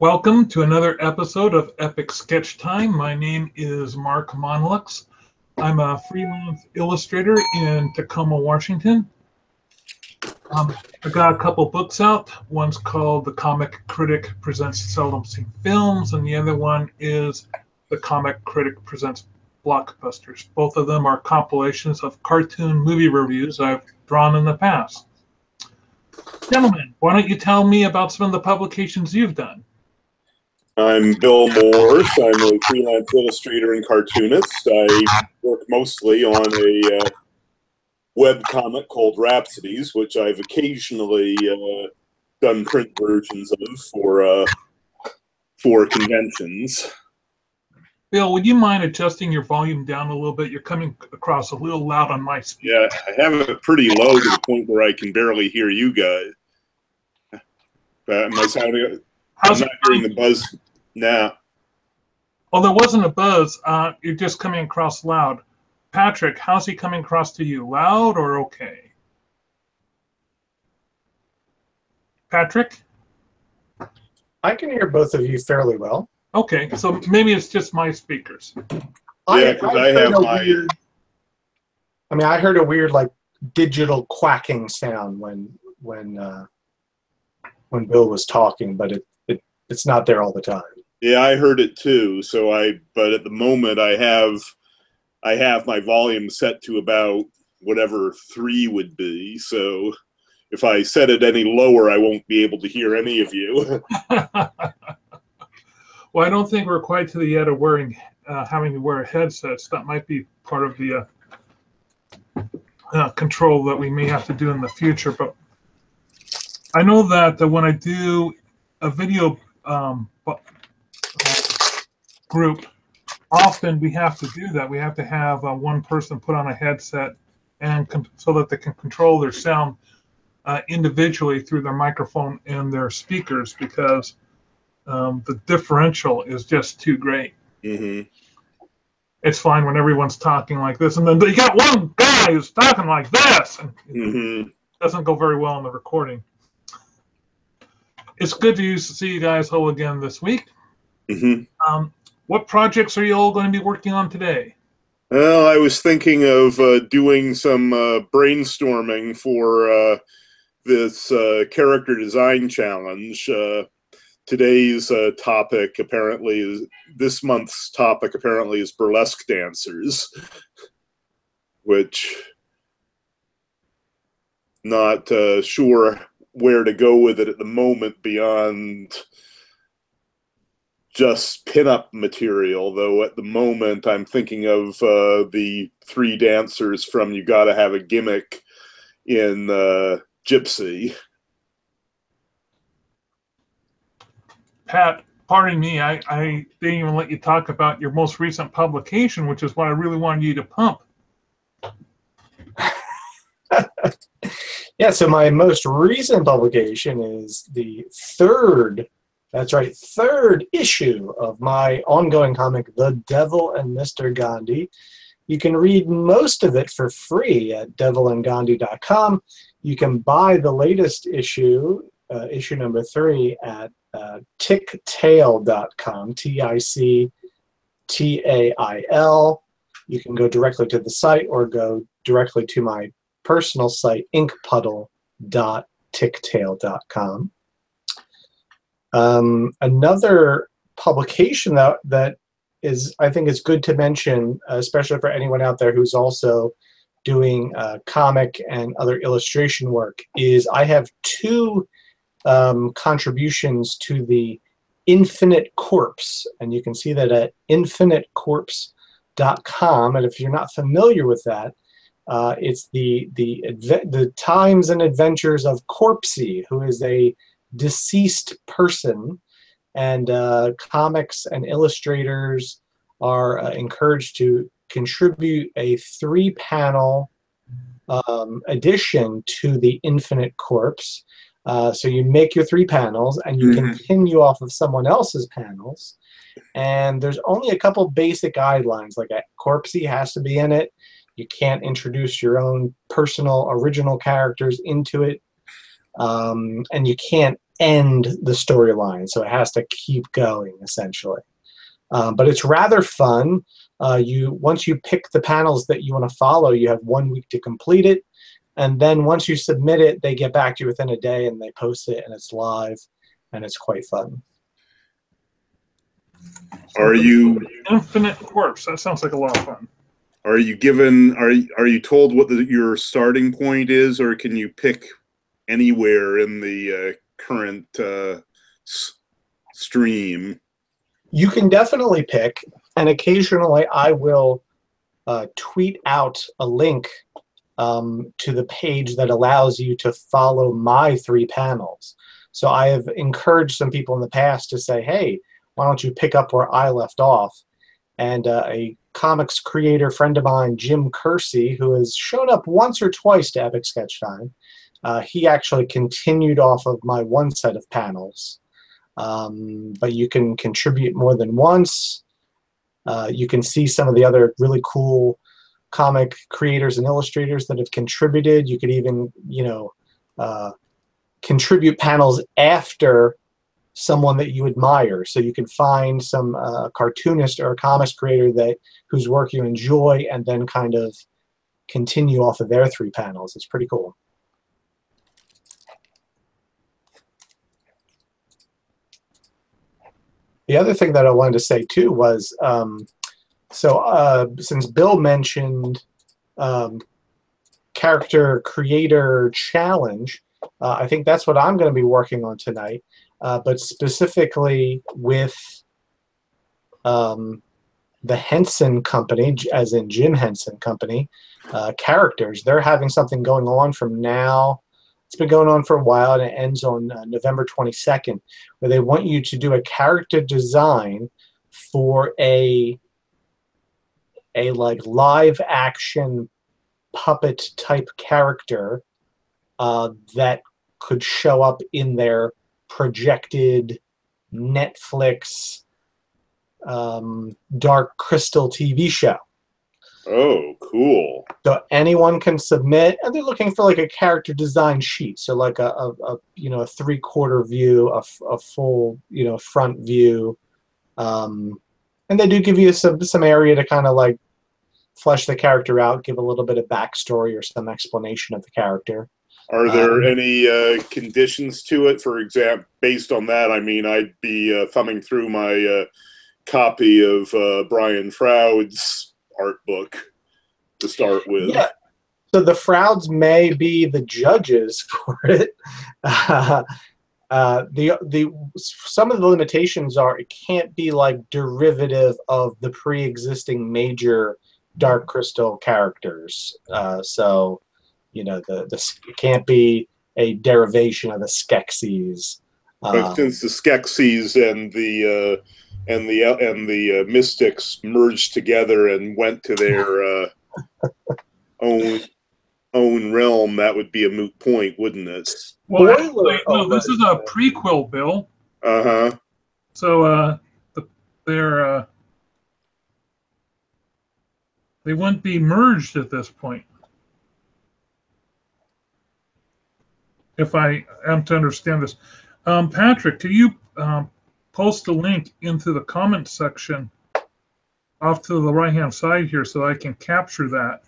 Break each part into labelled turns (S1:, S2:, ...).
S1: Welcome to another episode of Epic Sketch Time. My name is Mark Monlux. I'm a freelance illustrator in Tacoma, Washington. I got a couple books out. One's called The Comic Critic Presents Seldom Seen Films, and the other one is The Comic Critic Presents Blockbusters. Both of them are compilations of cartoon movie reviews I've drawn in the past. Gentlemen, why don't you tell me about some of the publications you've done?
S2: I'm Bill Morse. I'm a freelance illustrator and cartoonist. I work mostly on a web comic called Rhapsodies, which I've occasionally done print versions of for conventions.
S1: Bill, would you mind adjusting your volume down a little bit? You're coming across a little loud on my speaker.
S2: Yeah, I have it pretty low to the point where I can barely hear you guys. Am I sounding? I'm not hearing the buzz now.
S1: Well, there wasn't a buzz. You're just coming across loud. Patrick, how's he coming across to you? Loud or okay? Patrick?
S3: I can hear both of you fairly well.
S1: Okay, so maybe it's just my speakers.
S2: Yeah, because I have my...
S3: I heard a weird, like, digital quacking sound when Bill was talking, but it's not there all the time.
S2: Yeah, I heard it too. But at the moment I have my volume set to about whatever 3 would be. So if I set it any lower, I won't be able to hear any of you.
S1: Well, I don't think we're quite to the yet of having to wear headsets. That might be part of the control that we may have to do in the future. But I know that when I do a video group, often we have to do that. We have to have one person put on a headset and so that they can control their sound individually through their microphone and their speakers, because the differential is just too great.
S2: Mm-hmm.
S1: It's fine when everyone's talking like this, and then you got one guy who's talking like this, and it doesn't go very well in the recording. It's good to see you guys all again this week.
S2: Mm-hmm.
S1: What projects are you all going to be working on today?
S2: Well, I was thinking of doing some brainstorming for this character design challenge. Today's topic apparently is, this month's topic apparently is burlesque dancers, which not sure where to go with it at the moment beyond just pinup material, though at the moment I'm thinking of the 3 dancers from You Gotta Have a Gimmick in Gypsy.
S1: Pat, pardon me, I didn't even let you talk about your most recent publication, which is what I really wanted you to pump.
S3: Yeah, so my most recent publication is the third issue of my ongoing comic, The Devil and Mr. Gandhi. You can read most of it for free at devilandgandhi.com. You can buy the latest issue, issue number 3, at tictail.com, Tictail. You can go directly to the site or go directly to my personal site, inkpuddle.tictail.com. Another publication that is, I think, is good to mention, especially for anyone out there who's also doing comic and other illustration work, is I have 2 contributions to the Infinite Corpse, and you can see that at infinitecorpse.com. And if you're not familiar with that, it's the times and adventures of Corpsey, who is a deceased person, and comics and illustrators are encouraged to contribute a 3-panel addition to the Infinite Corpse. So you make your 3 panels, and you continue off of someone else's panels. And there's only a couple basic guidelines, like a Corpsey has to be in it. You can't introduce your own personal original characters into it. And you can't end the storyline, so it has to keep going essentially. But it's rather fun. Once you pick the panels that you want to follow, you have 1 week to complete it, and then once you submit it, they get back to you within a day and they post it, and it's live, and it's quite fun.
S2: Are you
S1: Infinite Corpse? That sounds like a lot of fun.
S2: Are you given? Are you told what your starting point is, or can you pick anywhere in the current stream?
S3: You can definitely pick, and occasionally I will tweet out a link to the page that allows you to follow my 3 panels. So I have encouraged some people in the past to say, hey, why don't you pick up where I left off? And a comics creator friend of mine, Jim Kersey, who has shown up once or twice to Epic Sketch Time, he actually continued off of my 1 set of panels. But you can contribute more than once. You can see some of the other really cool comic creators and illustrators that have contributed. You could even, contribute panels after someone that you admire. So you can find some cartoonist or a comics creator whose work you enjoy, and then kind of continue off of their 3 panels. It's pretty cool. The other thing that I wanted to say too was, since Bill mentioned character creator challenge, I think that's what I'm going to be working on tonight. But specifically with the Henson Company, as in Jim Henson Company, characters, they're having something going on from now. It's been going on for a while, and it ends on November 22nd, where they want you to do a character design for a like live action puppet type character that could show up in their projected Netflix Dark Crystal TV show.
S2: Oh, cool.
S3: So anyone can submit, and they're looking for like a character design sheet. So like a 3/4 view, a full front view, and they do give you some area to kind of like flesh the character out, give a little bit of backstory or some explanation of the character.
S2: Are there any conditions to it? For example, based on that, I mean, I'd be thumbing through my copy of Brian Froud's art book to start with.
S3: Yeah. So the Frouds may be the judges for it. Some of the limitations are it can't be like derivative of the pre-existing major Dark Crystal characters. So it can't be a derivation of the Skeksis.
S2: But since the Skeksis and the Mystics merged together and went to their own realm, that would be a moot point, wouldn't it?
S1: Well, actually, no, this is a prequel, Bill.
S2: Uh-huh.
S1: So they wouldn't be merged at this point. If I am to understand this. Patrick, can you post a link into the comments section off to the right-hand side here so I can capture that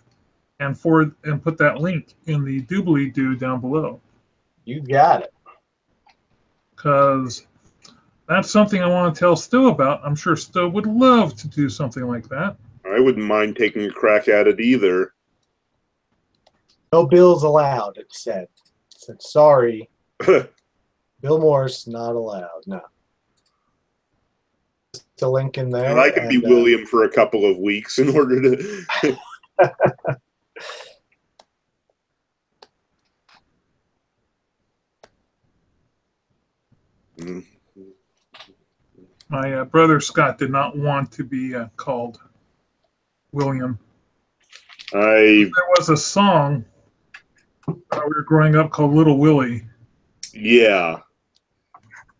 S1: and put that link in the doobly-doo down below?
S3: You got it.
S1: Because that's something I want to tell Sto about. I'm sure Sto would love to do something like that.
S2: I wouldn't mind taking a crack at it either.
S3: No bills allowed, it said. It said, sorry. Bill Morse, not allowed. No. Just a link in there.
S2: And I could be William for a couple of weeks in order to...
S1: My brother Scott did not want to be called William. There was a song when we were growing up called Little Willie.
S2: Yeah.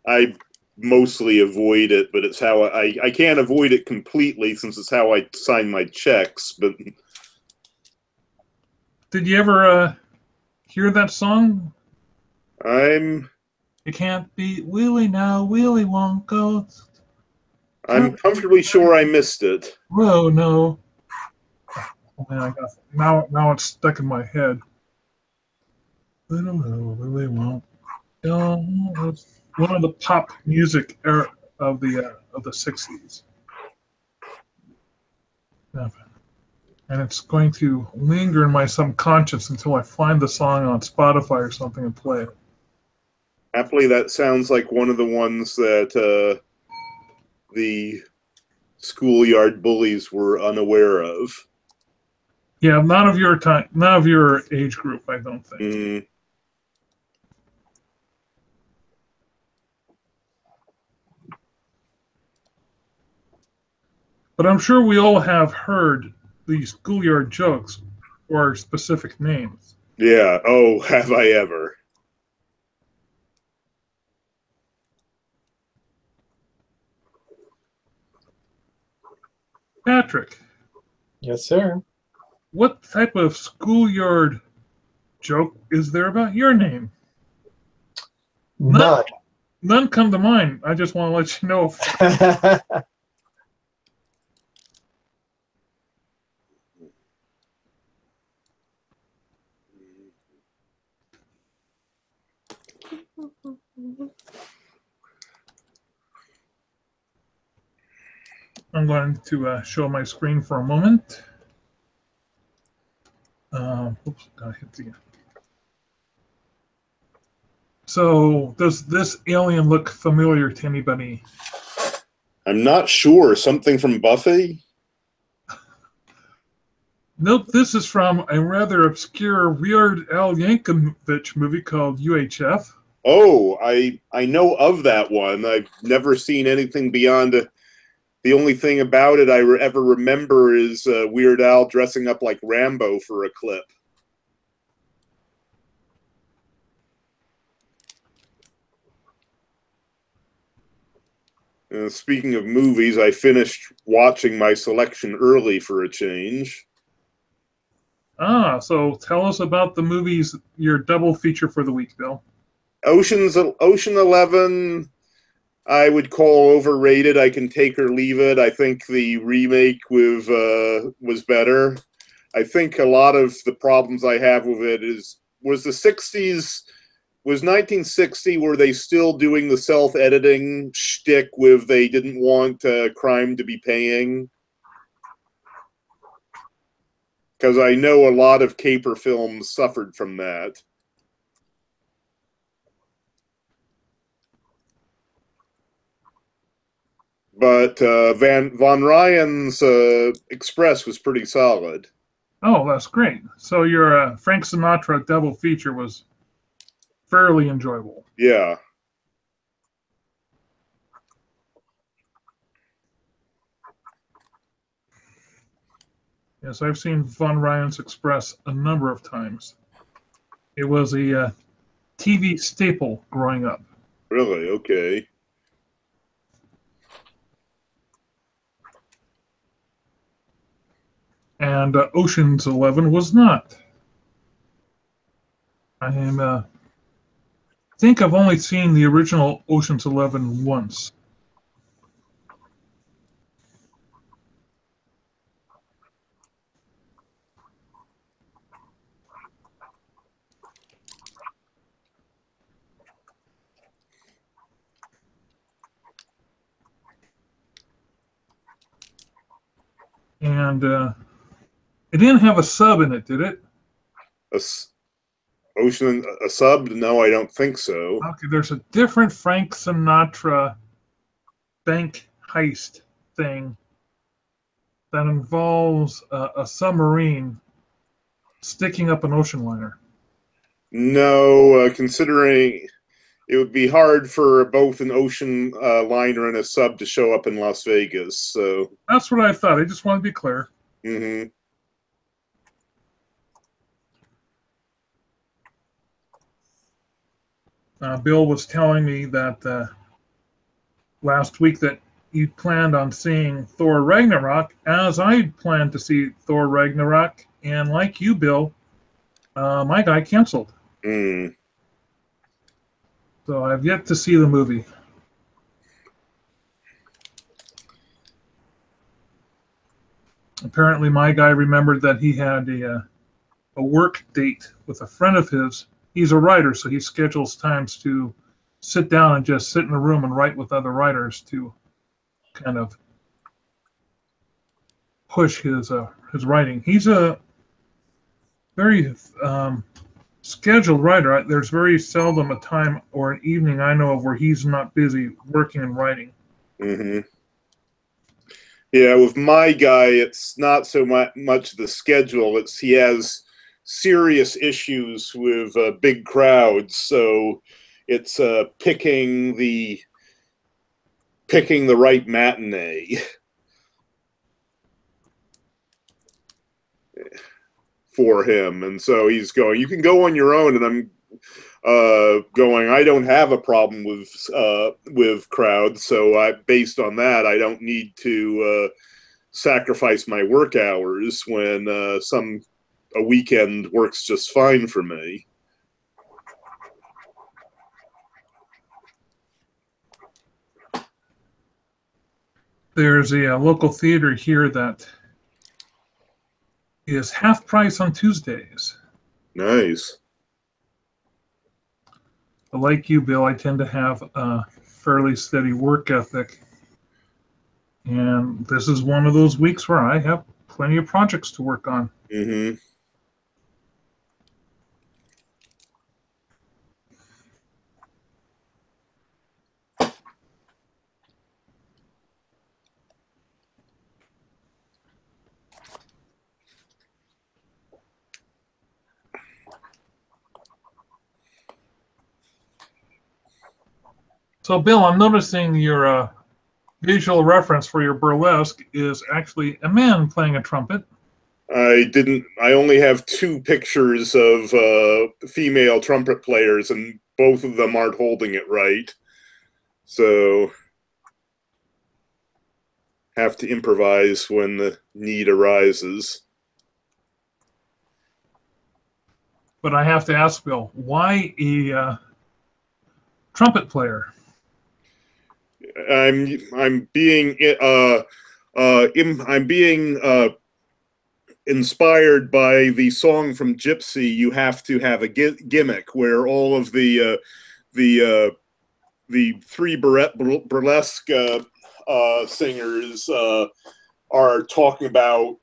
S2: I mostly avoid it, but it's how I can't avoid it completely since it's how I sign my checks. But
S1: did you ever hear that song?
S2: I'm
S1: You can't beat Willie now. Willie won't go.
S2: I'm comfortably sure I missed it.
S1: Whoa, no. Oh, man, I got now it's stuck in my head. Little Willie won't go. It's one of the pop music era of the 60s. And it's going to linger in my subconscious until I find the song on Spotify or something and play it.
S2: Happily, that sounds like one of the ones that the schoolyard bullies were unaware of.
S1: Yeah, none of your age group, I don't think.
S2: Mm.
S1: But I'm sure we all have heard these schoolyard jokes or specific names.
S2: Yeah. Oh, have I ever?
S1: Patrick.
S3: Yes, sir.
S1: What type of schoolyard joke is there about your name?
S3: None.
S1: None come to mind. I just want to let you know. I'm going to show my screen for a moment. Oops, I hit the. So, does this alien look familiar to anybody?
S2: I'm not sure. Something from Buffy?
S1: Nope, this is from a rather obscure Weird Al Yankovic movie called UHF.
S2: Oh, I know of that one. I've never seen anything beyond. The only thing about it I ever remember is Weird Al dressing up like Rambo for a clip. Speaking of movies, I finished watching my selection early for a change.
S1: Ah, so tell us about the movies, your double feature for the week, Bill.
S2: Ocean 11, I would call overrated. I can take or leave it. I think the remake with was better. I think a lot of the problems I have with it was the 60s. Was 1960, were they still doing the self-editing shtick with they didn't want crime to be paying? Because I know a lot of caper films suffered from that. But Von Ryan's Express was pretty solid.
S1: Oh, that's great. So your Frank Sinatra double feature was fairly enjoyable.
S2: Yeah.
S1: Yes, I've seen Von Ryan's Express a number of times. It was a TV staple growing up.
S2: Really? Okay.
S1: And Ocean's 11 was not. I think I've only seen the original Ocean's 11 once. And it didn't have a sub in it, did it?
S2: Ocean, a sub? No, I don't think so.
S1: Okay, there's a different Frank Sinatra bank heist thing that involves a submarine sticking up an ocean liner.
S2: No, considering it would be hard for both an ocean liner and a sub to show up in Las Vegas. So
S1: that's what I thought. I just want to be clear.
S2: Mm-hmm.
S1: Bill was telling me that last week that you planned on seeing Thor Ragnarok, as I planned to see Thor Ragnarok, and like you, Bill, my guy canceled.
S2: Mm.
S1: So I've yet to see the movie. Apparently, my guy remembered that he had a work date with a friend of his. He's a writer, so he schedules times to sit down and just sit in a room and write with other writers to kind of push his writing. He's a very scheduled writer. There's very seldom a time or an evening I know of where he's not busy working and writing.
S2: Mm-hmm. Yeah, with my guy, it's not so much the schedule. It's he has serious issues with big crowds, so it's picking the right matinee for him. And so he's going, you can go on your own, and I'm going, I don't have a problem with crowds, so based on that, I don't need to sacrifice my work hours when a weekend works just fine for me.
S1: There's a local theater here that is half price on Tuesdays.
S2: Nice.
S1: Like you, Bill, I tend to have a fairly steady work ethic. And this is one of those weeks where I have plenty of projects to work on.
S2: Mm-hmm.
S1: So, Bill, I'm noticing your visual reference for your burlesque is actually a man playing a trumpet.
S2: I only have 2 pictures of female trumpet players, and both of them aren't holding it right. So have to improvise when the need arises.
S1: But I have to ask, Bill, why a trumpet player?
S2: I'm being inspired by the song from Gypsy. You have to have a gimmick where all of the 3 burlesque singers are talking about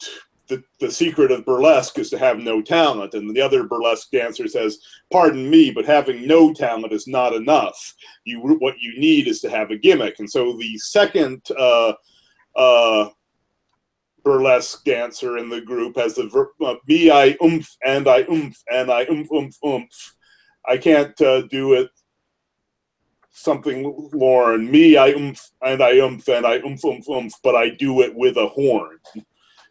S2: the secret of burlesque is to have no talent, and the other burlesque dancer says, "Pardon me, but having no talent is not enough. What you need is to have a gimmick." And so the second burlesque dancer in the group has the me, I oomph, and I oomph, and I oomph, oomph, oomph. I can't do it something Lauren. Me, I oomph, and I oomph, and I oomph, oomph, oomph, but I do it with a horn.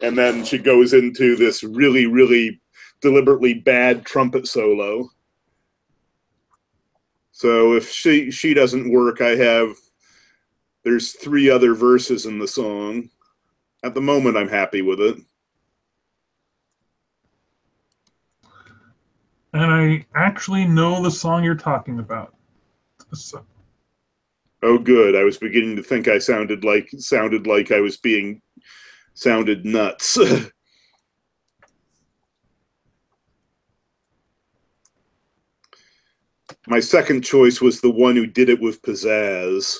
S2: And then she goes into this really, really deliberately bad trumpet solo. So if she doesn't work, there's 3 other verses in the song. At the moment, I'm happy with it.
S1: And I actually know the song you're talking about. So.
S2: Oh, good. I was beginning to think I sounded like I was being sounded nuts. My second choice was the one who did it with pizzazz.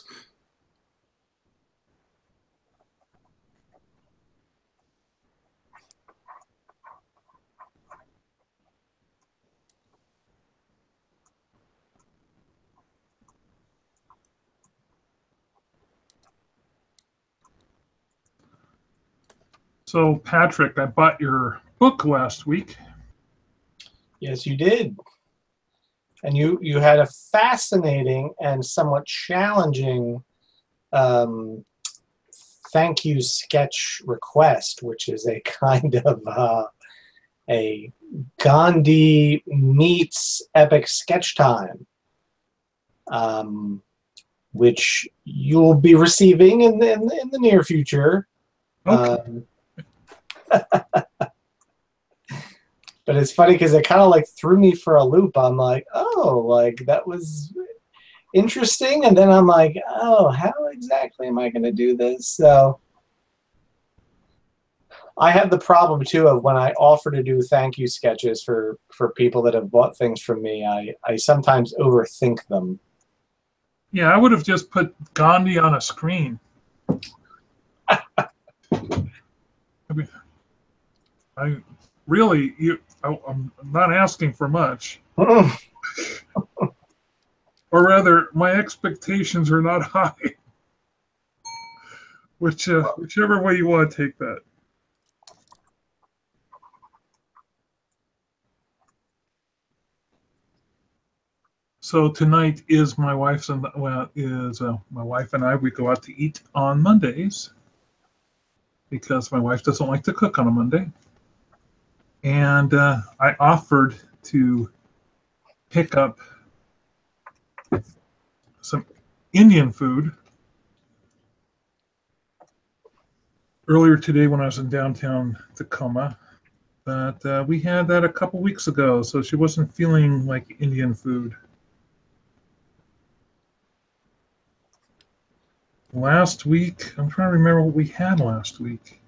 S1: So, Patrick, I bought your book last week.
S3: Yes, you did. And you had a fascinating and somewhat challenging thank you sketch request, which is a kind of a Gandhi meets epic sketch time, which you'll be receiving in the near future.
S1: Okay.
S3: But it's funny because it kind of like threw me for a loop. I'm like, oh, like that was, interesting, and then I'm like, oh, how exactly am I going to do this? So I have the problem too of when I offer to do thank you sketches for people that have bought things from me, I sometimes overthink them.
S1: Yeah, I would have just put Gandhi on a screen. I mean, I'm not asking for much. Or rather, my expectations are not high. Whichever way you want to take that. So tonight is my wife and I. We go out to eat on Mondays because my wife doesn't like to cook on a Monday, and I offered to pick up some Indian food earlier today when I was in downtown Tacoma. But we had that a couple weeks ago, so she wasn't feeling like Indian food. Last week, I'm trying to remember what we had last week.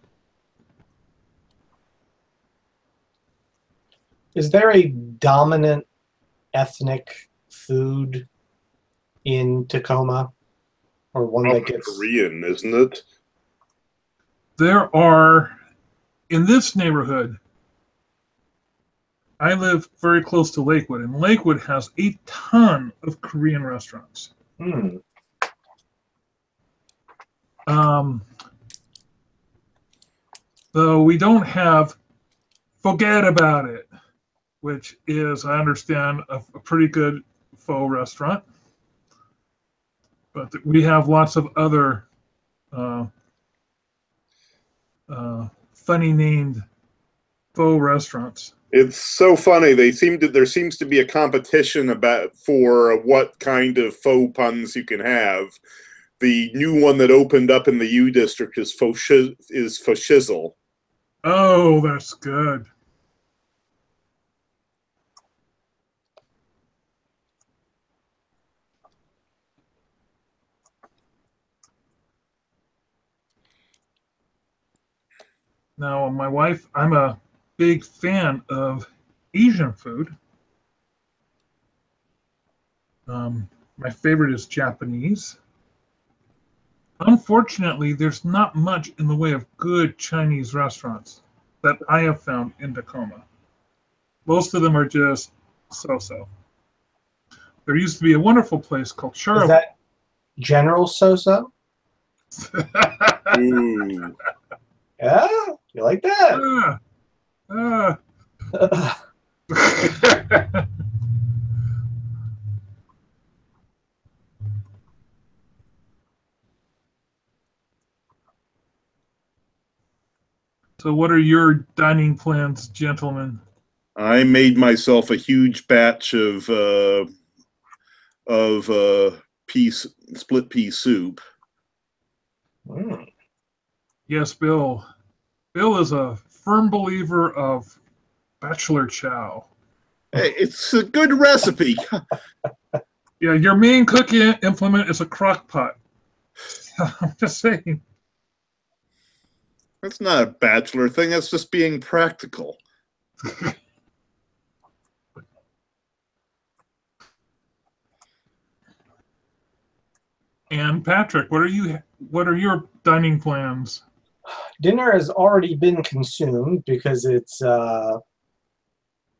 S3: Is there a dominant ethnic food in Tacoma, or one that gets
S2: Korean, isn't it?
S1: There are, in this neighborhood, I live very close to Lakewood, and Lakewood has a ton of Korean restaurants. Though we don't have Forget About It, which is, I understand, a pretty good pho restaurant. But we have lots of other funny named pho restaurants.
S2: It's so funny. There seems to be a competition for what kind of faux puns you can have. The new one that opened up in the U District is faux shizzle.
S1: Oh, that's good. Now, my wife, I'm a big fan of Asian food. My favorite is Japanese. Unfortunately, there's not much in the way of good Chinese restaurants that I have found in Tacoma. Most of them are just so-so. There used to be a wonderful place called Charlotte.
S3: Is that General So-So?
S2: Ooh.
S3: Yeah, you like that?
S1: So what are your dining plans, gentlemen?
S2: I made myself a huge batch of split pea soup.
S1: Yes, Bill. Bill is a firm believer of bachelor chow.
S2: Hey, it's a good recipe.
S1: Yeah, your main cooking implement is a crock pot. I'm just saying.
S2: That's not a bachelor thing. That's just being practical.
S1: And Patrick, what are your dining plans?
S3: Dinner has already been consumed because it's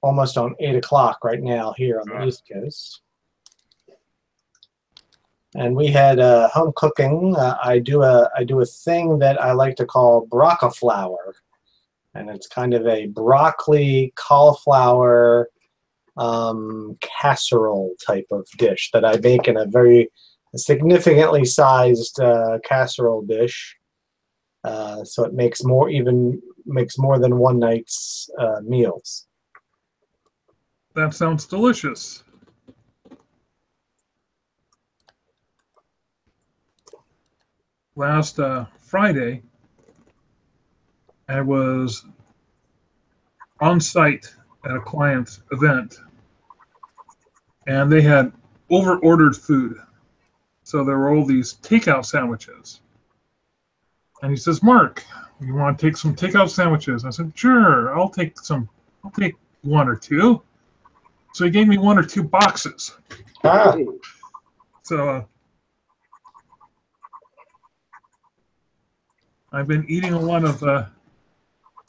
S3: almost on 8 o'clock right now here on the East Coast. And we had home cooking. I do a thing that I like to call broccaflower, and it's kind of a broccoli cauliflower casserole type of dish that I make in a very significantly sized casserole dish. So it makes more than one night's meals.
S1: That sounds delicious. Last Friday, I was on site at a client's event, and they had over-ordered food. So there were all these takeout sandwiches. And he says, Mark, you want to take some takeout sandwiches? I said, sure, I'll take one or two. So he gave me one or two boxes.
S3: Ah,
S1: So I've been eating a lot of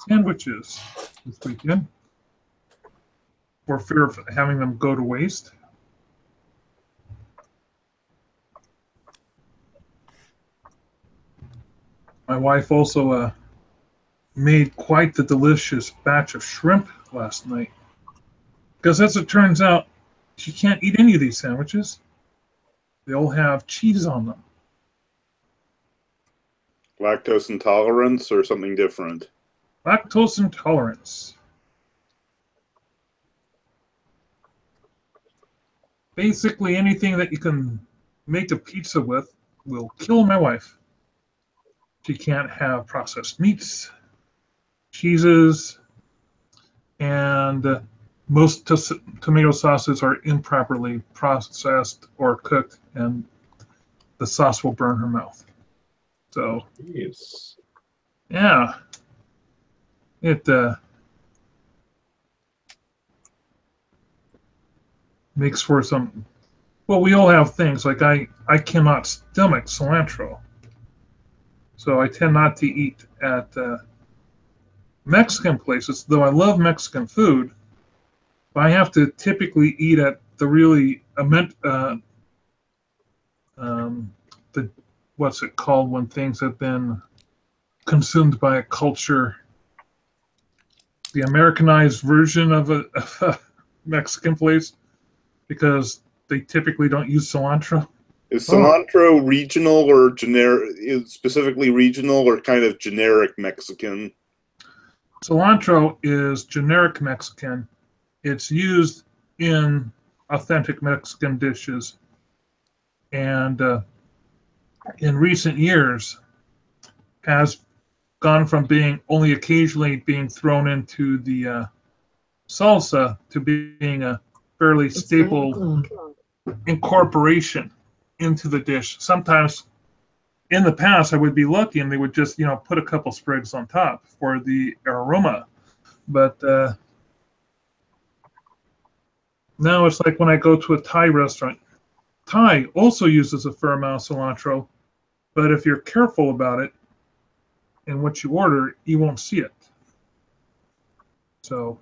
S1: sandwiches this weekend for fear of having them go to waste. My wife also made quite the delicious batch of shrimp last night. Because as it turns out, she can't eat any of these sandwiches. They all have cheese on them.
S2: Lactose intolerance or something different?
S1: Lactose intolerance. Basically, anything that you can make a pizza with will kill my wife. She can't have processed meats, cheeses, and most tomato sauces are improperly processed or cooked, and the sauce will burn her mouth. So,
S3: jeez.
S1: yeah, it makes for some. Well, we all have things like I cannot stomach cilantro, so I tend not to eat at Mexican places. Though I love Mexican food, but I have to typically eat at the really the what's it called when things have been consumed by a culture, the Americanized version of a Mexican place, because they typically don't use cilantro.
S2: Is cilantro regional or generic? Is specifically regional or kind of generic Mexican?
S1: Cilantro is generic Mexican. It's used in authentic Mexican dishes, and in recent years has gone from being only occasionally being thrown into the salsa to being a fairly staple incorporation into the dish. Sometimes in the past I would be lucky and they would just put a couple sprigs on top for the aroma, but now it's like when I go to a Thai restaurant. Thai also uses a fair amount of cilantro, but if you're careful about it and what you order, you won't see it. So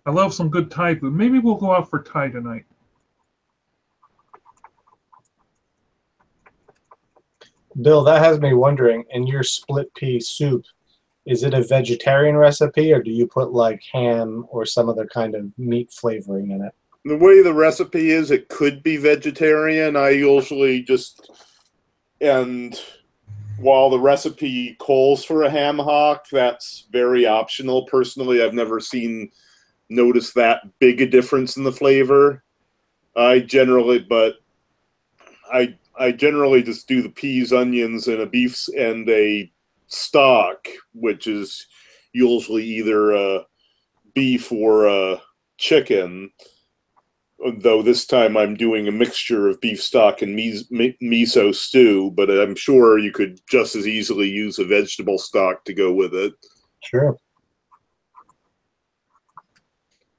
S1: I love some good Thai food. Maybe we'll go out for Thai tonight.
S3: Bill, that has me wondering, in your split pea soup, is it a vegetarian recipe or do you put like ham or some other kind of meat flavoring in it?
S2: The way the recipe is, it could be vegetarian. I usually just, and while the recipe calls for a ham hock, that's very optional. Personally, I've never noticed that big a difference in the flavor. I generally just do the peas, onions, and a stock, which is usually either beef or chicken. Though this time I'm doing a mixture of beef stock and miso stew, but I'm sure you could just as easily use a vegetable stock to go with it.
S3: Sure.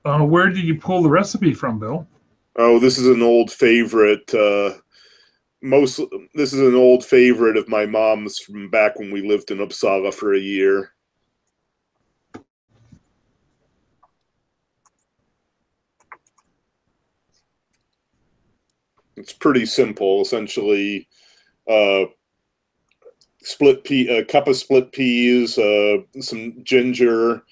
S1: Where did you pull the recipe from, Bill?
S2: Oh, this is an old favorite. This is an old favorite of my mom's from back when we lived in Uppsala for a year. It's pretty simple. Essentially, a cup of split peas, some ginger,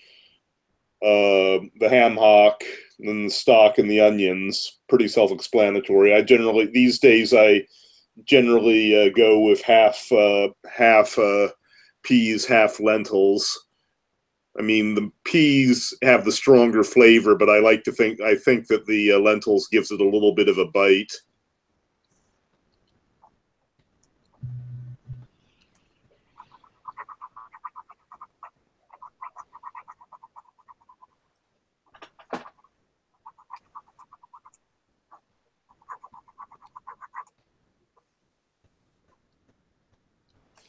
S2: the ham hock, and then the stock and the onions. Pretty self-explanatory. These days I generally go with half peas, half lentils. I mean, the peas have the stronger flavor, but I think that the lentils gives it a little bit of a bite.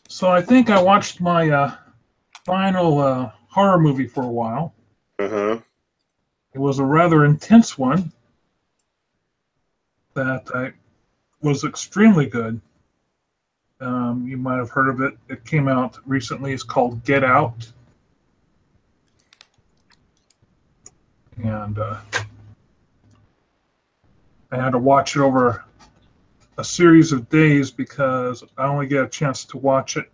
S1: So I think I watched my final horror movie for a while.
S2: Uh-huh.
S1: It was a rather intense one that was extremely good. You might have heard of it. It came out recently. It's called Get Out. And I had to watch it over a series of days because I only get a chance to watch it.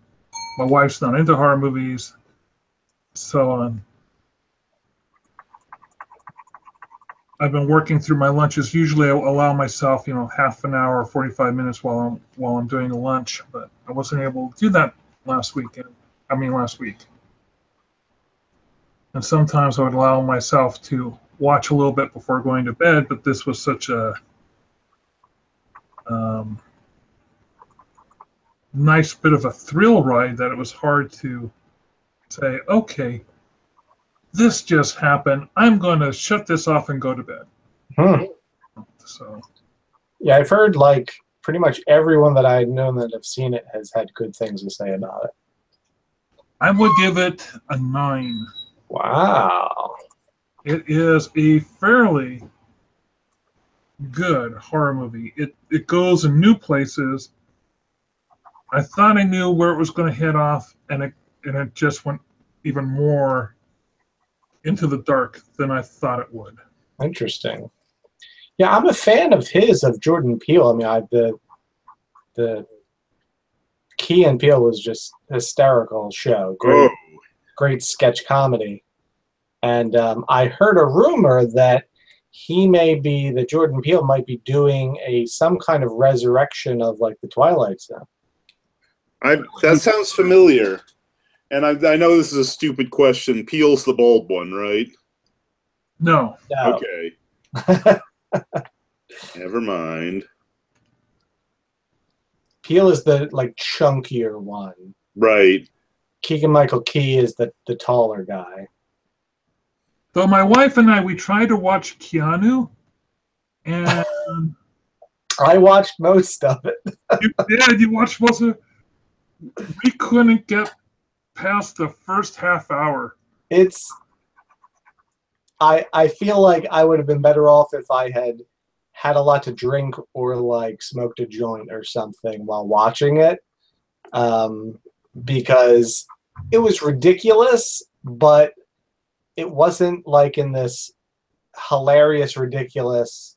S1: My wife's not into horror movies. So I've been working through my lunches. Usually I allow myself, half an hour or 45 minutes while I'm doing a lunch, but I wasn't able to do that last week. And sometimes I would allow myself to watch a little bit before going to bed, but this was such a nice bit of a thrill ride that it was hard to say, okay, this just happened. I'm going to shut this off and go to bed. So,
S3: yeah, I've heard like pretty much everyone that I've known that have seen it has had good things to say about it.
S1: I would give it a 9.
S3: Wow.
S1: It is a fairly good horror movie. It goes in new places. I thought I knew where it was going to head off, and it just went even more into the dark than I thought it would.
S3: Interesting. Yeah, I'm a fan of Jordan Peele. I mean, the Key and Peele was just hysterical show. Great sketch comedy. And I heard a rumor that Jordan Peele might be doing some kind of resurrection of like the Twilight Zone.
S2: That sounds familiar. And I know this is a stupid question. Peele's the bald one, right?
S1: No.
S2: Okay. Never mind.
S3: Peele is the like chunkier one.
S2: Right.
S3: Keegan-Michael Key is the taller guy.
S1: So my wife and I, we tried to watch Keanu, and
S3: I watched most of it.
S1: you watched most of it. We couldn't get past the first half hour.
S3: I feel like I would have been better off if I had a lot to drink or like smoked a joint or something while watching it, because it was ridiculous, but it wasn't like in this hilarious ridiculous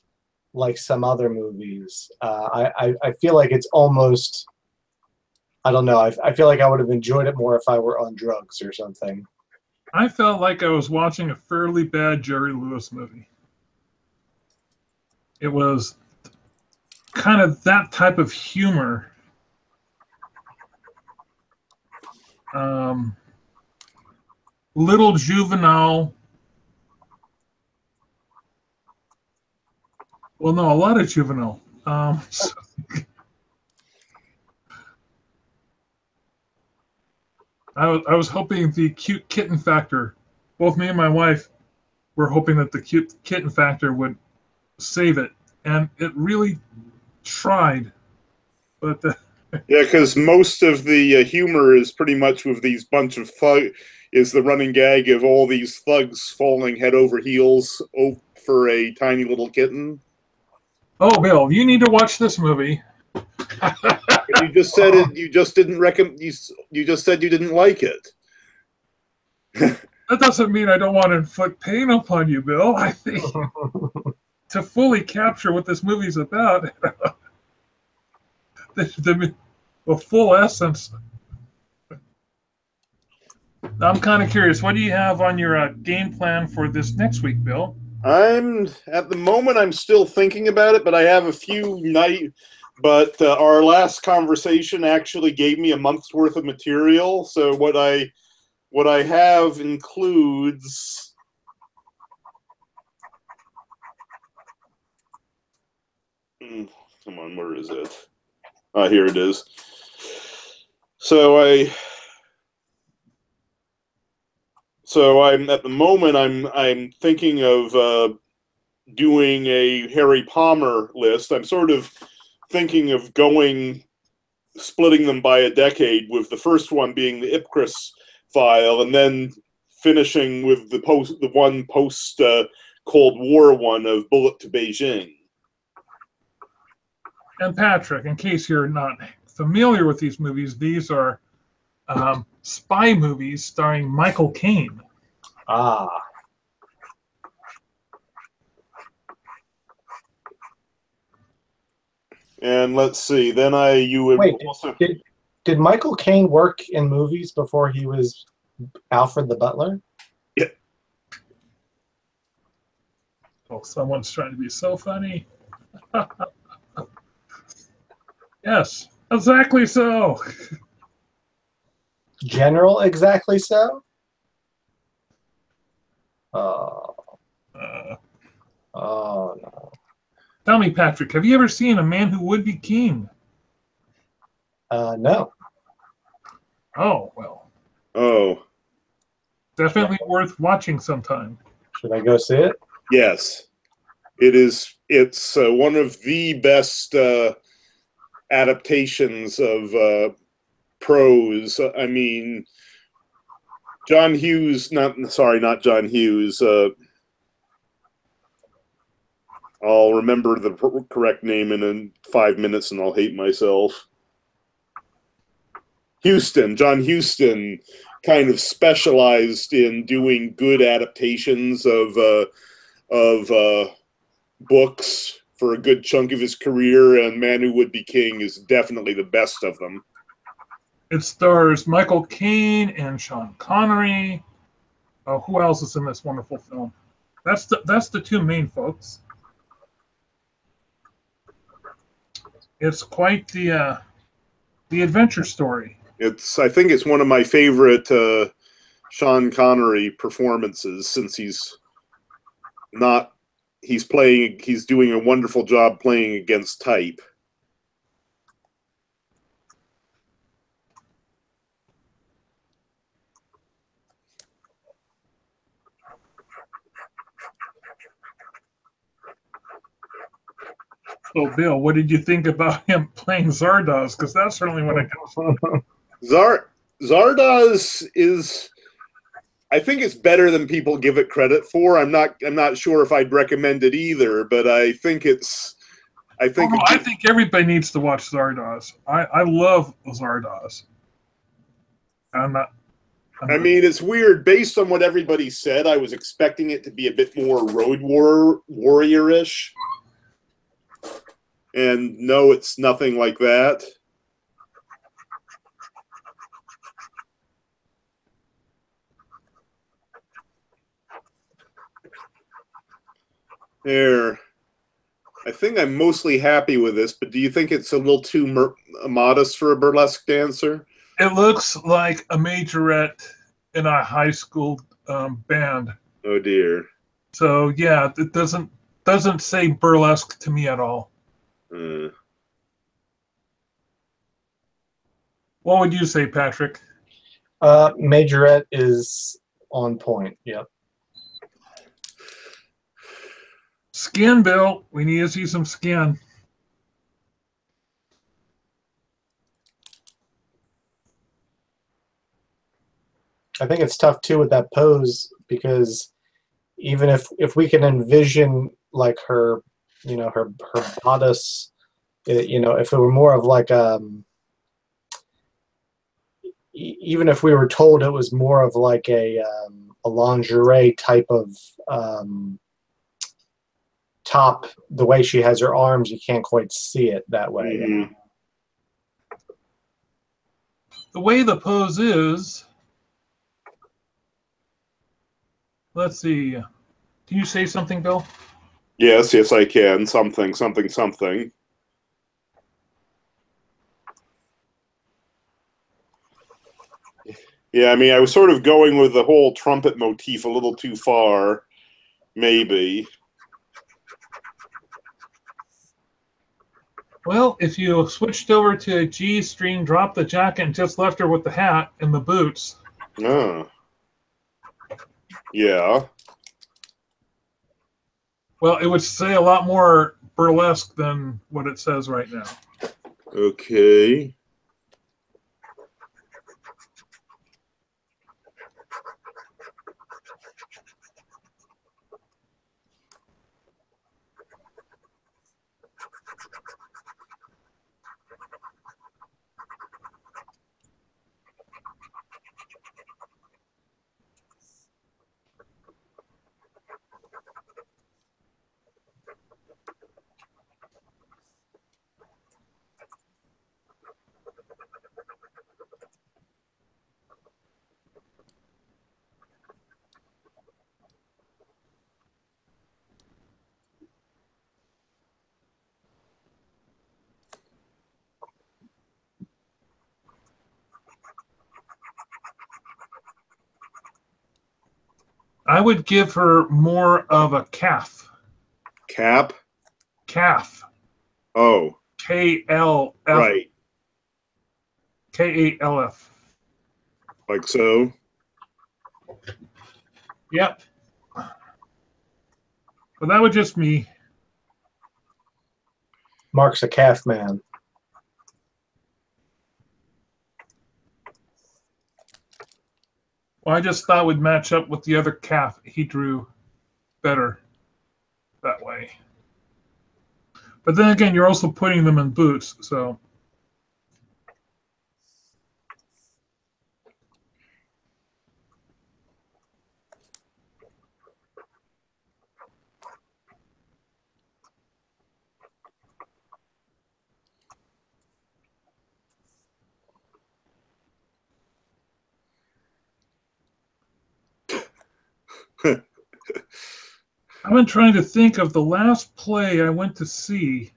S3: like some other movies. I feel like it's almost, I don't know, I feel like I would have enjoyed it more if I were on drugs or something.
S1: I felt like I was watching a fairly bad Jerry Lewis movie. It was kind of that type of humor. Little juvenile. Well, no, a lot of juvenile. I was hoping the cute kitten factor. Both me and my wife were hoping that the cute kitten factor would save it, and it really tried. But
S2: yeah, because most of the humor is pretty much with these bunch of is the running gag of all these thugs falling head over heels for a tiny little kitten.
S1: Oh, Bill, you need to watch this movie.
S2: You just said it. You just didn't You just said you didn't like it.
S1: That doesn't mean I don't want to inflict pain upon you, Bill. I think to fully capture what this movie's about, the full essence. I'm kind of curious. What do you have on your game plan for this next week, Bill?
S2: At the moment I'm still thinking about it, but I have a few But our last conversation actually gave me a month's worth of material. So what I have includes come on, where is it? Here it is. So I'm at the moment I'm thinking of doing a Harry Palmer list. I'm sort of thinking of going splitting them by a decade, with the first one being the Ipcris file, and then finishing with the one post Cold War one of Bullet to Beijing.
S1: And Patrick, in case you're not familiar with these movies, these are spy movies starring Michael Caine.
S3: Ah.
S2: And let's see, then you would
S3: Wait,
S2: also...
S3: did Michael Caine work in movies before he was Alfred the Butler?
S2: Yeah.
S1: Oh, someone's trying to be so funny. Yes, exactly so.
S3: General exactly so? Oh. Oh, no.
S1: Tell me, Patrick, have you ever seen A Man Who Would Be King?
S3: No.
S1: Oh, well.
S2: Oh.
S1: Definitely worth watching sometime.
S3: Should I go see it?
S2: Yes. It is. It's one of the best adaptations of prose. I mean, John Hughes, not John Hughes. I'll remember the correct name in 5 minutes and I'll hate myself. John Huston kind of specialized in doing good adaptations of books for a good chunk of his career, and Man Who Would Be King is definitely the best of them.
S1: It stars Michael Caine and Sean Connery. Who else is in this wonderful film? That's the two main folks. It's quite the adventure story.
S2: I think it's one of my favorite Sean Connery performances, since he's doing a wonderful job playing against type.
S1: So, Bill, what did you think about him playing Zardoz? Because that's certainly what I can.
S2: Zardoz is, I think it's better than people give it credit for. I'm not sure if I'd recommend it either, but I think I think
S1: everybody needs to watch Zardoz. I love Zardoz.
S2: I mean, it's weird. Based on what everybody said, I was expecting it to be a bit more Road Warrior-ish. And no, it's nothing like that. There. I think I'm mostly happy with this, but do you think it's a little too modest for a burlesque dancer?
S1: It looks like a majorette in a high school band.
S2: Oh dear.
S1: So yeah, it doesn't say burlesque to me at all. What would you say, Patrick?
S3: Majorette is on point. Yep.
S1: Skin, Bill. We need to see some skin.
S3: I think it's tough too with that pose, because even if we can envision like her, her bodice, if it were more of like even if we were told it was more of like a lingerie type of top, the way she has her arms, you can't quite see it that way.
S2: Mm-hmm.
S1: The way the pose is, let's see. Can you say something, Bill?
S2: Yes, I can. Something. Yeah, I mean, I was sort of going with the whole trumpet motif a little too far, maybe.
S1: Well, if you switched over to a G string, dropped the jacket, and just left her with the hat and the boots.
S2: Oh. Yeah.
S1: Well, it would say a lot more burlesque than what it says right now.
S2: Okay.
S1: I would give her more of a calf.
S2: Cap?
S1: Calf.
S2: Oh,
S1: KLF.
S2: right.
S1: KALF.
S2: Like so?
S1: Yep. But that was just me.
S3: Mark's a calf man.
S1: Well, I just thought it would match up with the other calf he drew better that way. But then again, you're also putting them in boots, so. I've been trying to think of the last play I went to see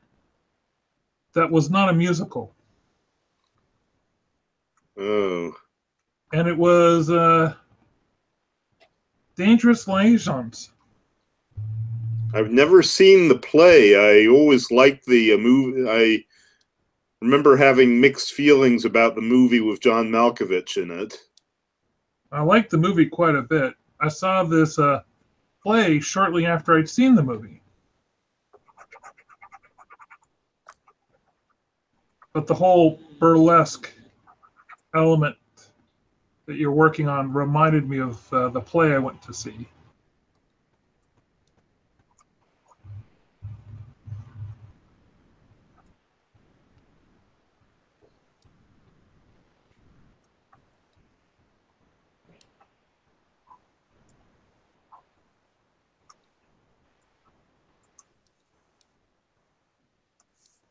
S1: that was not a musical.
S2: Oh.
S1: And it was Dangerous Liaisons.
S2: I've never seen the play. I always liked the movie. I remember having mixed feelings about the movie with John Malkovich in it.
S1: I liked the movie quite a bit. I saw this play shortly after I'd seen the movie. But the whole burlesque element that you're working on reminded me of the play I went to see.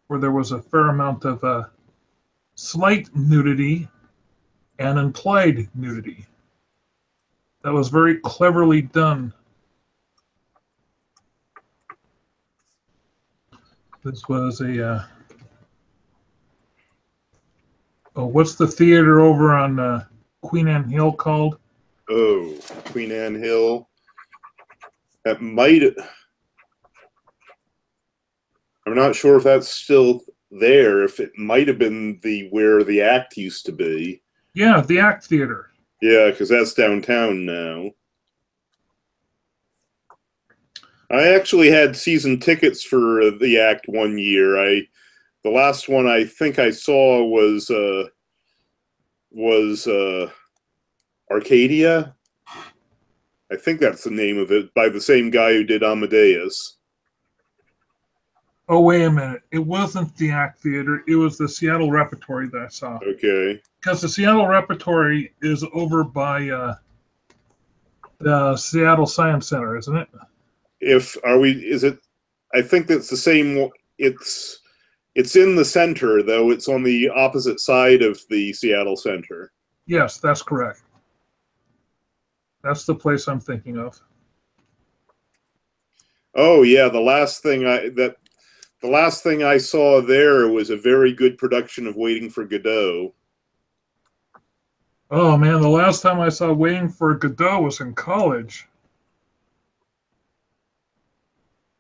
S1: Where there was a fair amount of slight nudity and implied nudity. That was very cleverly done. This was a what's the theater over on Queen Anne Hill called?
S2: Oh, Queen Anne Hill. That might. I'm not sure if that's still there. If it might have been where the act used to be.
S1: Yeah, the Act Theater.
S2: Yeah, because that's downtown now. I actually had season tickets for the act one year. The last one I think I saw was Arcadia. I think that's the name of it, by the same guy who did Amadeus.
S1: Oh, wait a minute. It wasn't the Act Theater. It was the Seattle Repertory that I saw.
S2: Okay.
S1: Because the Seattle Repertory is over by the Seattle Science Center, isn't it?
S2: Is it? I think that's the same. It's in the center, though. It's on the opposite side of the Seattle Center.
S1: Yes, that's correct. That's the place I'm thinking of.
S2: Oh yeah, the last thing I saw there was a very good production of Waiting for Godot.
S1: Oh man, the last time I saw Waiting for Godot was in college.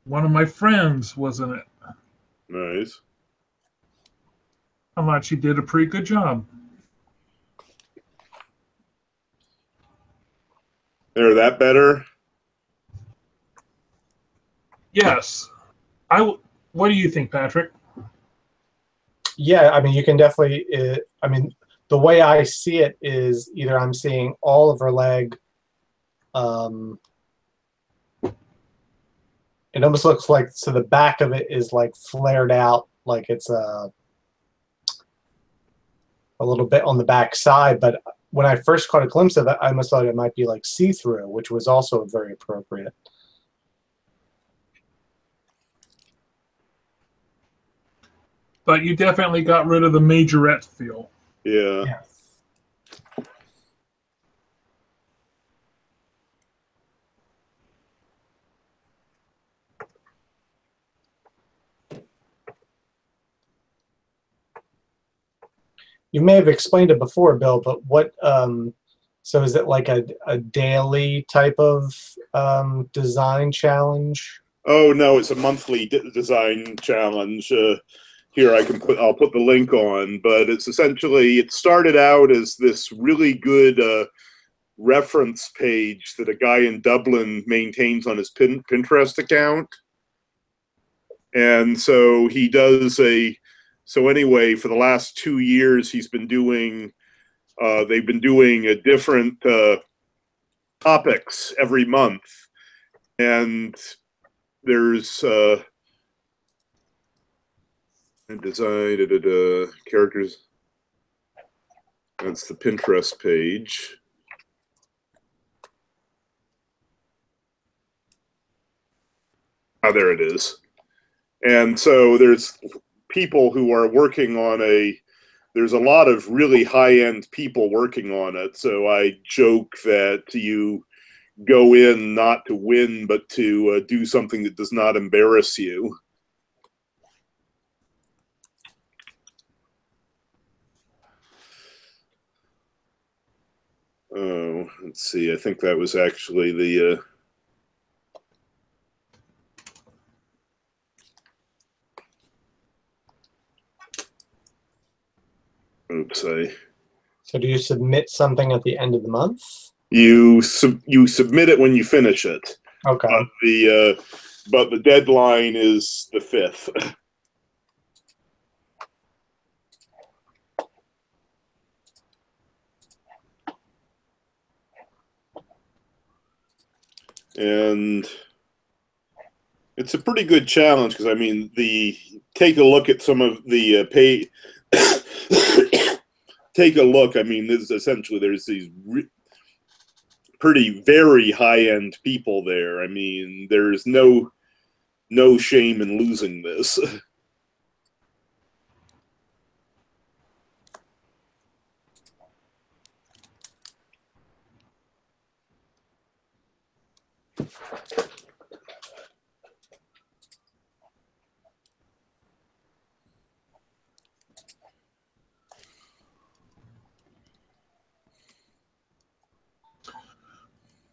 S1: One of my friends was in it.
S2: Nice.
S1: I thought she did a pretty good job.
S2: There, that better?
S1: Yes. What do you think, Patrick?
S3: Yeah, I mean, you can definitely. I mean, the way I see it is either I'm seeing all of her leg. It almost looks like so the back of it is like flared out, like it's a little bit on the back side. But when I first caught a glimpse of it, I almost thought it might be like see-through, which was also very appropriate.
S1: But you definitely got rid of the majorette feel.
S2: Yeah.
S3: Yeah. You may have explained it before, Bill, but what So is it like a daily type of design challenge?
S2: Oh no, it's a monthly design challenge. Here I'll put the link on, but it's essentially, it started out as this really good reference page that a guy in Dublin maintains on his Pinterest account. And so he does so anyway, for the last 2 years, he's been doing, they've been doing a different topics every month. And there's design, characters. That's the Pinterest page. Ah, there it is. And so there's people who are working on there's a lot of really high-end people working on it. So I joke that you go in not to win, but to do something that does not embarrass you. Oh, let's see. I think that was actually the oops.
S3: So do you submit something at the end of the month?
S2: You submit it when you finish it.
S3: Okay.
S2: But the deadline is the 5th. And it's a pretty good challenge because, I mean, take a look at some of the take a look. I mean, this is essentially, there's these pretty very high-end people there. I mean, there's no shame in losing this.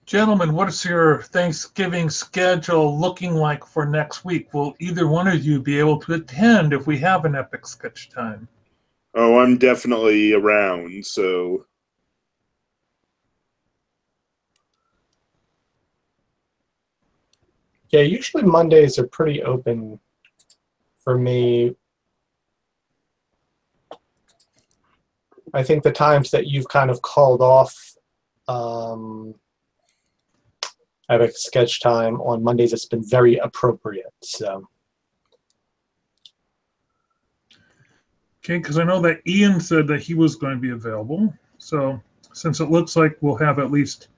S1: Gentlemen, what is your Thanksgiving schedule looking like for next week? Will either one of you be able to attend if we have an Epic Sketch Time?
S2: Oh, I'm definitely around, so.
S3: Yeah, usually Mondays are pretty open for me. I think the times that you've kind of called off Epic Sketch Time on Mondays, it's been very appropriate. So.
S1: Okay, because I know that Ian said that he was going to be available. So since it looks like we'll have at least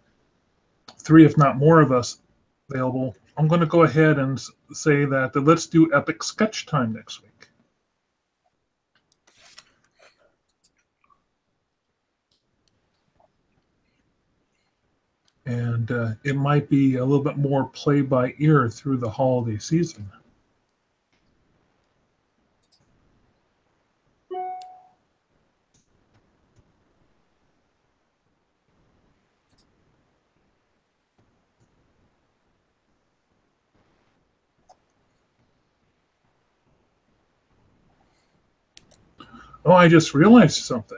S1: 3, if not more of us available, I'm going to go ahead and say that let's do Epic Sketch Time next week. And it might be a little bit more play by ear through the holiday season. Oh, I just realized something.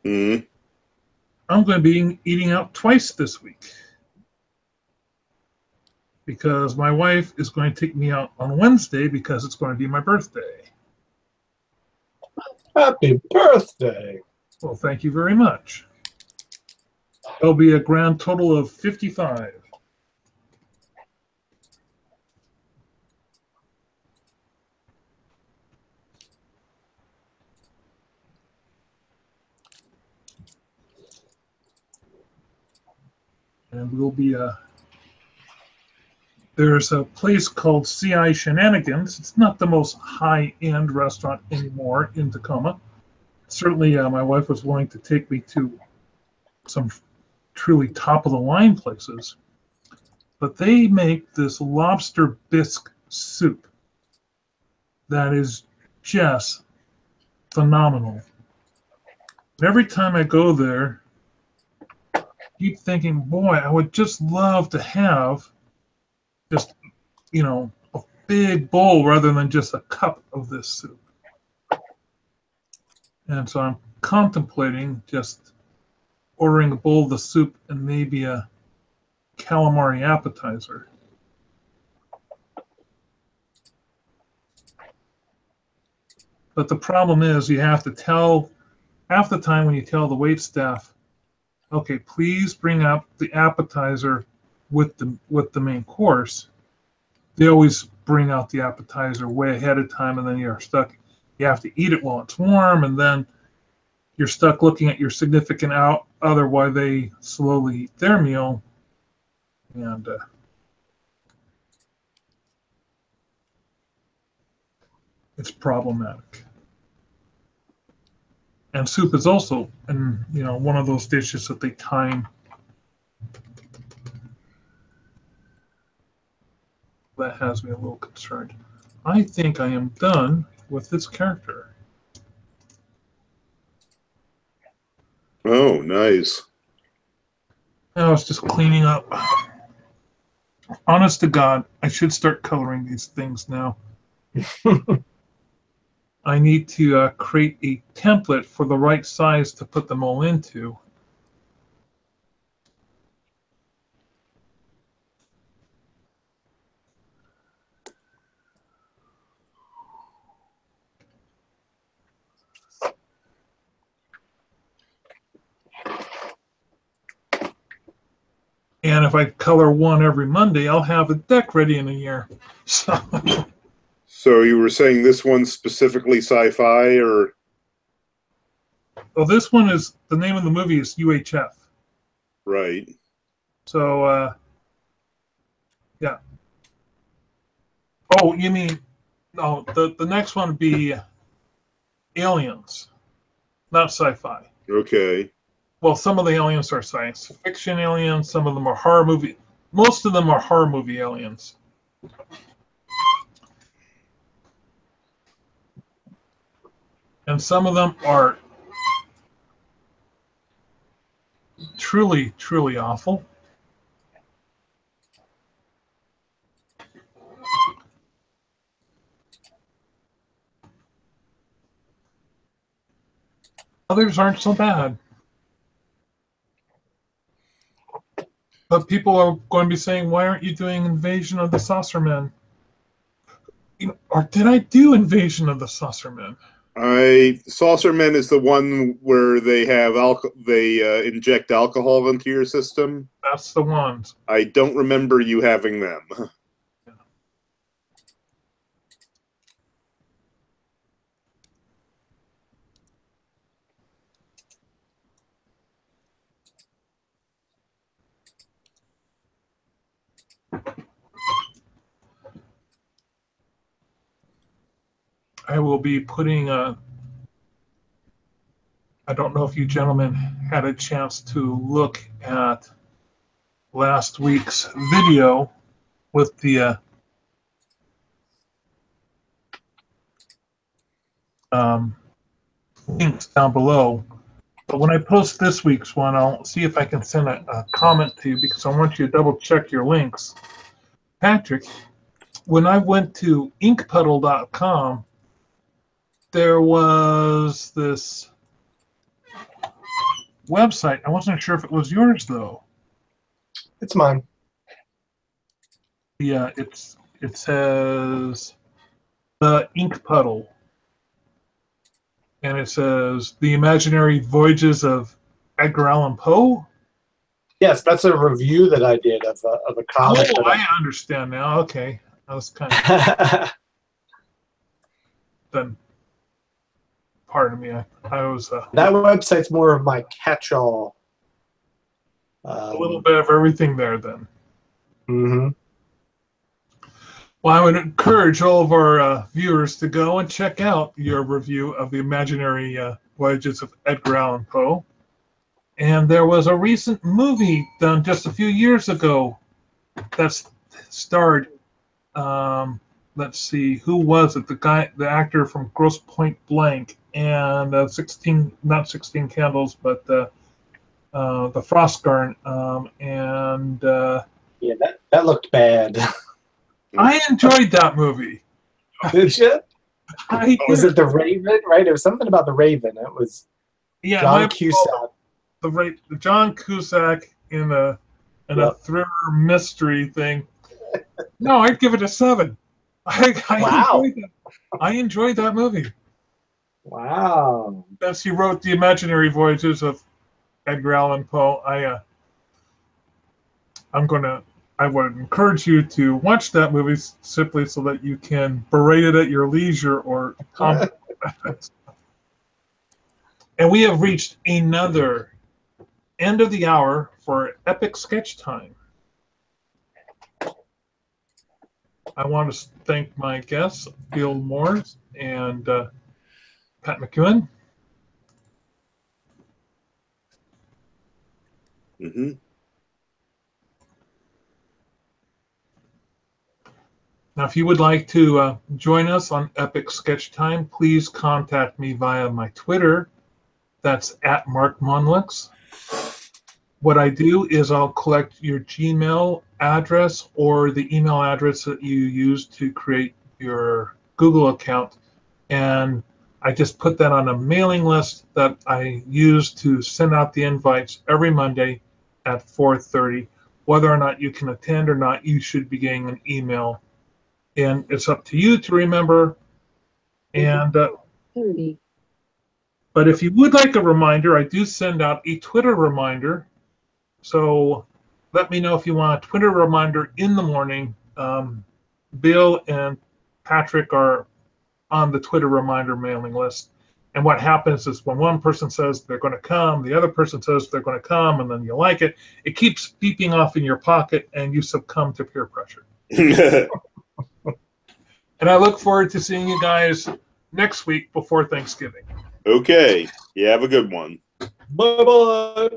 S2: Mm-hmm.
S1: I'm going to be eating out twice this week because my wife is going to take me out on Wednesday because it's going to be my birthday.
S3: Happy birthday!
S1: Well, thank you very much. There'll be a grand total of 55. And we'll be there's a place called CI Shenanigans. It's not the most high-end restaurant anymore in Tacoma. Certainly, my wife was willing to take me to some truly top-of-the-line places. But they make this lobster bisque soup that is just phenomenal. And every time I go there, keep thinking, boy, I would just love to have just, a big bowl rather than just a cup of this soup. And so I'm contemplating just ordering a bowl of the soup and maybe a calamari appetizer. But the problem is you have to tell, half the time when you tell the wait staff, okay, please bring up the appetizer with the main course, they always bring out the appetizer way ahead of time, and then you're stuck. You have to eat it while it's warm, and then you're stuck looking at your significant other while they slowly eat their meal. And it's problematic. And soup is also, one of those dishes that they time. That has me a little concerned. I think I am done with this character.
S2: Oh, nice.
S1: I was just cleaning up. Honest to God, I should start coloring these things now. I need to create a template for the right size to put them all into. And if I color one every Monday, I'll have a deck ready in a year.
S2: So you were saying this one's specifically sci-fi, or?
S1: Well, this one is, the name of the movie is UHF.
S2: Right.
S1: So, yeah. Oh, you mean, no, the next one would be Aliens, not sci-fi.
S2: Okay.
S1: Well, some of the aliens are science fiction aliens, some of them are horror movie. Most of them are horror movie aliens. And some of them are truly, truly awful. Others aren't so bad. But people are going to be saying, why aren't you doing Invasion of the Saucermen? Or did I do Invasion of the Saucermen?
S2: Saucermen is the one where they have they inject alcohol into your system.
S1: That's the ones.
S2: I don't remember you having them.
S1: I will be putting I don't know if you gentlemen had a chance to look at last week's video with the links down below. But when I post this week's one, I'll see if I can send a comment to you because I want you to double check your links. Patrick, when I went to inkpuddle.com, there was this website. I wasn't sure if it was yours though.
S3: It's mine.
S1: Yeah, it says the Ink Puddle, and it says the Imaginary Voyages of Edgar Allan Poe.
S3: Yes, that's a review that I did of a comic.
S1: Oh, I understand now. Okay, I was kind of then. Pardon me. I was
S3: that website's more of my catch-all.
S1: A little bit of everything there then.
S3: Mm-hmm.
S1: Well, I would encourage all of our viewers to go and check out your review of the Imaginary Voyages of Edgar Allan Poe. And there was a recent movie done just a few years ago that starred, let's see, who was it? The actor from Grosse Pointe Blank and not 16 Candles, but the Frostgarn, and
S3: Yeah, that looked bad.
S1: I enjoyed that movie.
S3: Did you?
S1: I
S3: Was
S1: did.
S3: it the Raven? Right, it was something about the Raven. It was
S1: Yeah,
S3: John Cusack.
S1: the John Cusack in a
S3: Yep.
S1: thriller mystery thing. No, I'd give it a 7.
S3: Wow.
S1: I enjoyed that movie.
S3: Wow.
S1: As he wrote The Imaginary Voyages of Edgar Allan Poe, I would encourage you to watch that movie simply so that you can berate it at your leisure or comment. And we have reached another end of the hour for Epic Sketch Time. I want to thank my guests, Bill Morse and Pat McCuen.
S2: Mm-hmm.
S1: Now, if you would like to join us on Epic Sketch Time, please contact me via my Twitter. That's at Mark Monlux. What I do is I'll collect your Gmail address or the email address that you use to create your Google account, and I just put that on a mailing list that I use to send out the invites every Monday at 4:30. Whether or not you can attend or not, you should be getting an email. And it's up to you to remember. And but if you would like a reminder, I do send out a Twitter reminder. So let me know if you want a Twitter reminder in the morning. Bill and Patrick are on the Twitter reminder mailing list. And what happens is when one person says they're going to come, the other person says they're going to come, and then you like it, it keeps beeping off in your pocket and you succumb to peer pressure. And I look forward to seeing you guys next week before Thanksgiving.
S2: Okay. You have a good one.
S3: Bye-bye.